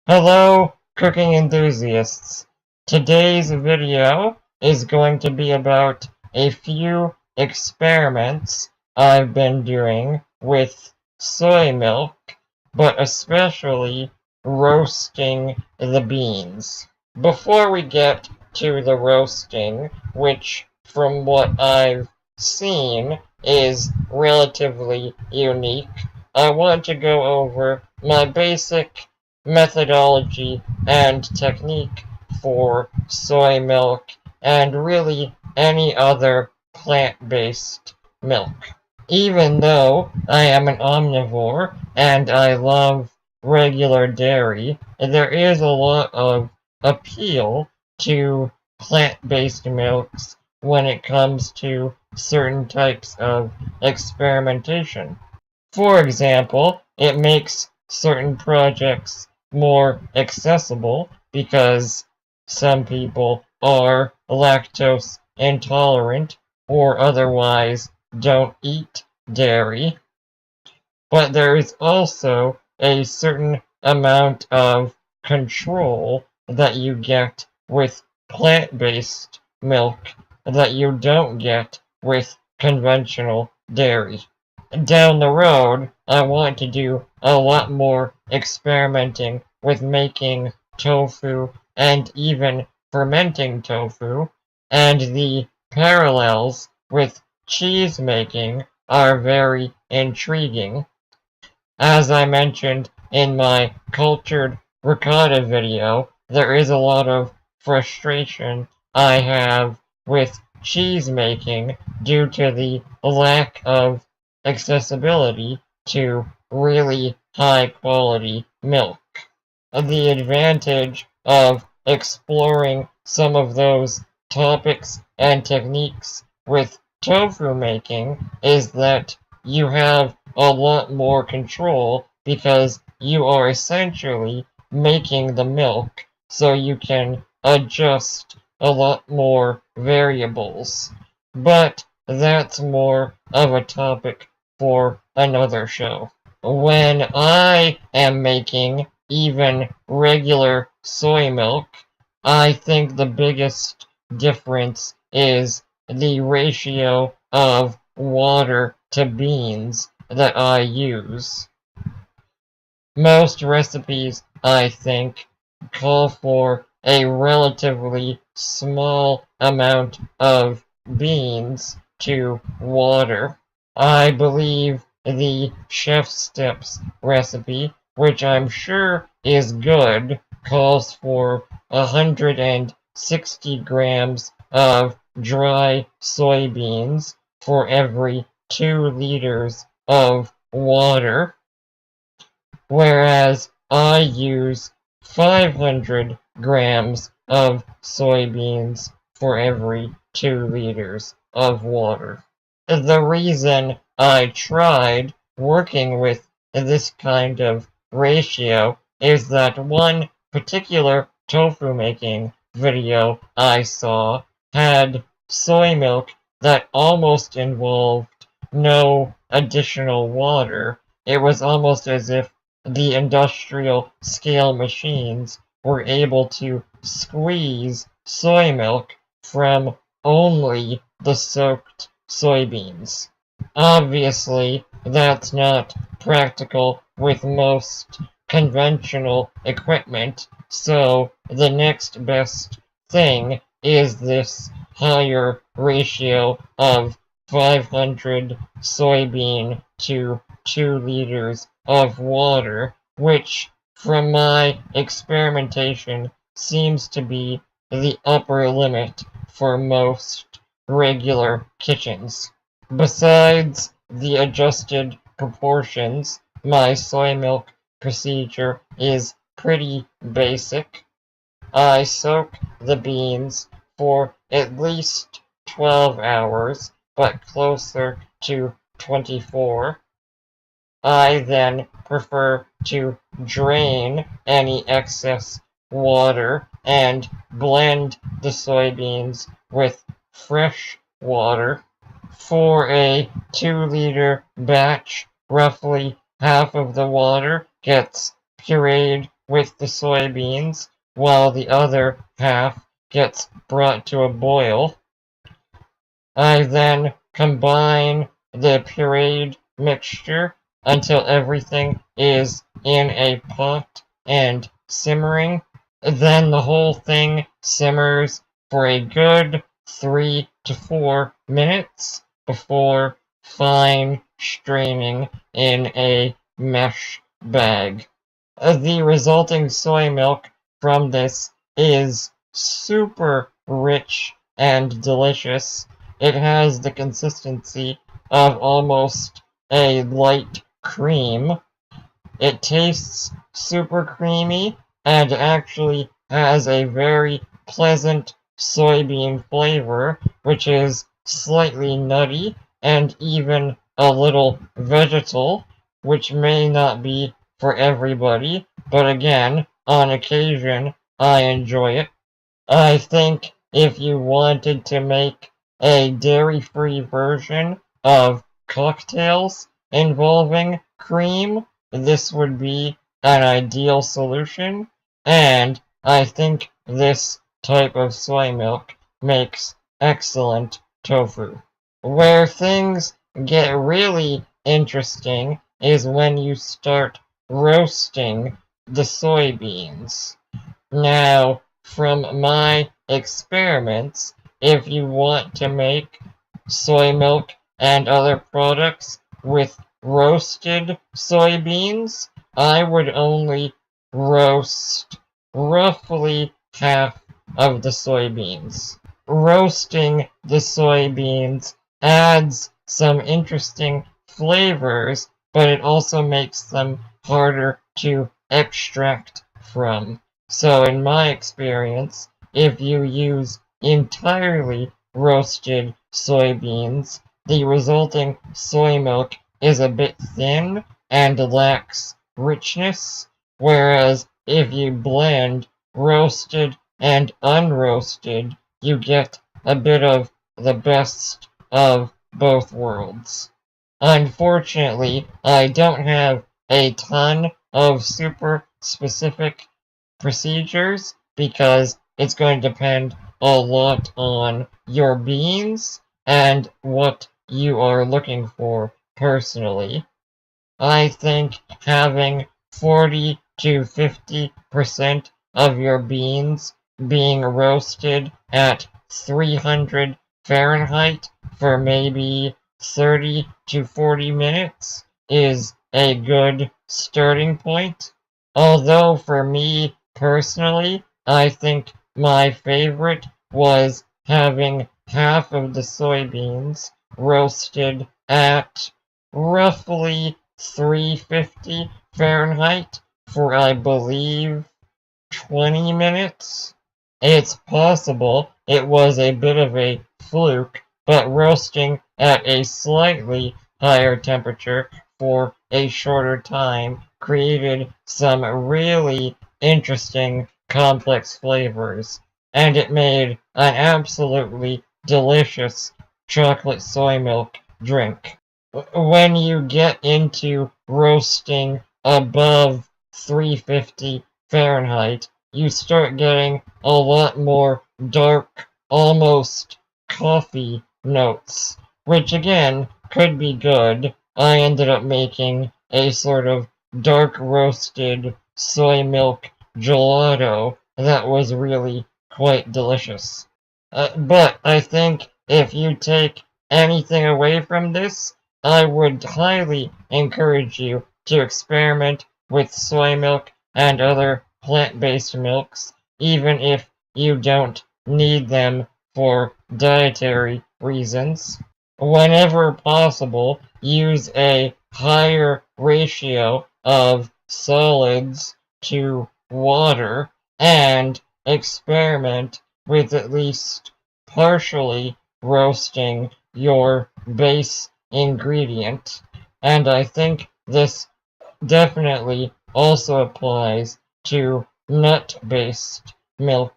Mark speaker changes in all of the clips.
Speaker 1: Hello, cooking enthusiasts. Today's video is going to be about a few experiments I've been doing with soy milk, but especially roasting the beans. Before we get to the roasting, which from what I've seen is relatively unique, I want to go over my basic methodology and technique for soy milk and really any other plant-based milk. Even though I am an omnivore and I love regular dairy, there is a lot of appeal to plant-based milks when it comes to certain types of experimentation. For example, it makes certain projects more accessible because some people are lactose intolerant or otherwise don't eat dairy. But there is also a certain amount of control that you get with plant-based milk that you don't get with conventional dairy. Down the road, I want to do a lot more experimenting with making tofu and even fermenting tofu, and the parallels with cheese making are very intriguing. As I mentioned in my cultured ricotta video, there is a lot of frustration I have with cheese making due to the lack of accessibility to really high quality milk. The advantage of exploring some of those topics and techniques with tofu making is that you have a lot more control because you are essentially making the milk so you can adjust a lot more variables. But that's more of a topic for another show. When I am making even regular soy milk, I think the biggest difference is the ratio of water to beans that I use. Most recipes, I think, call for a relatively small amount of beans to water. I believe the Chef Steps recipe, which I'm sure is good, calls for 160 grams of dry soybeans for every 2 liters of water, whereas I use 500 grams of soybeans for every 2 liters of water. The reason I tried working with this kind of ratio is that one particular tofu making video I saw had soy milk that almost involved no additional water. It was almost as if the industrial scale machines were able to squeeze soy milk from only the soaked soybeans. Obviously, that's not practical with most conventional equipment, so the next best thing is this higher ratio of 500 soybean to 2 liters of water, which, from my experimentation, seems to be the upper limit for most regular kitchens. Besides the adjusted proportions, my soy milk procedure is pretty basic. I soak the beans for at least 12 hours, but closer to 24. I then prefer to drain any excess water and blend the soybeans with fresh water. For a 2-liter batch, roughly half of the water gets pureed with the soybeans while the other half gets brought to a boil. I then combine the pureed mixture until everything is in a pot and simmering. Then the whole thing simmers for a good 3 to 4 minutes before fine straining in a mesh bag. The resulting soy milk from this is super rich and delicious. It has the consistency of almost a light cream. It tastes super creamy and actually has a very pleasant soybean flavor, which is slightly nutty and even a little vegetal, which may not be for everybody, but again, on occasion, I enjoy it. I think if you wanted to make a dairy-free version of cocktails involving cream, this would be an ideal solution, and I think this type of soy milk makes excellent tofu. Where things get really interesting is when you start roasting the soybeans. Now, from my experiments, if you want to make soy milk and other products with roasted soybeans, I would only roast roughly half of the soybeans. Roasting the soybeans adds some interesting flavors, but it also makes them harder to extract from. So in my experience, if you use entirely roasted soybeans, the resulting soy milk is a bit thin and lacks richness, whereas if you blend roasted and unroasted, you get a bit of the best of both worlds. Unfortunately, I don't have a ton of super specific procedures because it's going to depend a lot on your beans and what you are looking for personally. I think having 40 to 50% of your beans being roasted at 300 Fahrenheit for maybe 30 to 40 minutes is a good starting point. Although for me personally, I think my favorite was having half of the soybeans roasted at roughly 350 Fahrenheit for, I believe, 20 minutes. It's possible it was a bit of a fluke, but roasting at a slightly higher temperature for a shorter time created some really interesting complex flavors, and it made an absolutely delicious chocolate soy milk drink. When you get into roasting above 350 Fahrenheit, you start getting a lot more dark, almost coffee notes, which again could be good. I ended up making a sort of dark roasted soy milk gelato that was really quite delicious. But I think if you take anything away from this, I would highly encourage you to experiment with soy milk and other plant-based milks, even if you don't need them for dietary reasons. Whenever possible, use a higher ratio of solids to water and experiment with at least partially roasting your base ingredient. And I think this definitely also applies to nut-based milk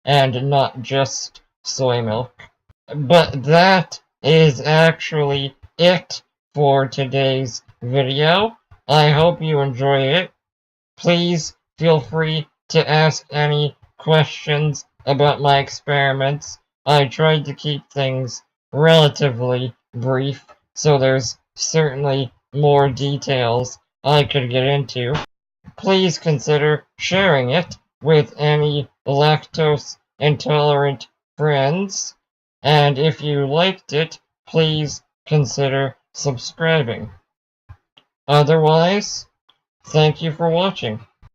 Speaker 1: and not just soy milk. But that is actually it for today's video. I hope you enjoy it. Please feel free to ask any questions about my experiments. I tried to keep things relatively brief, so there's certainly more details I could get into. Please consider sharing it with any lactose intolerant friends, and if you liked it, please consider subscribing. Otherwise, thank you for watching.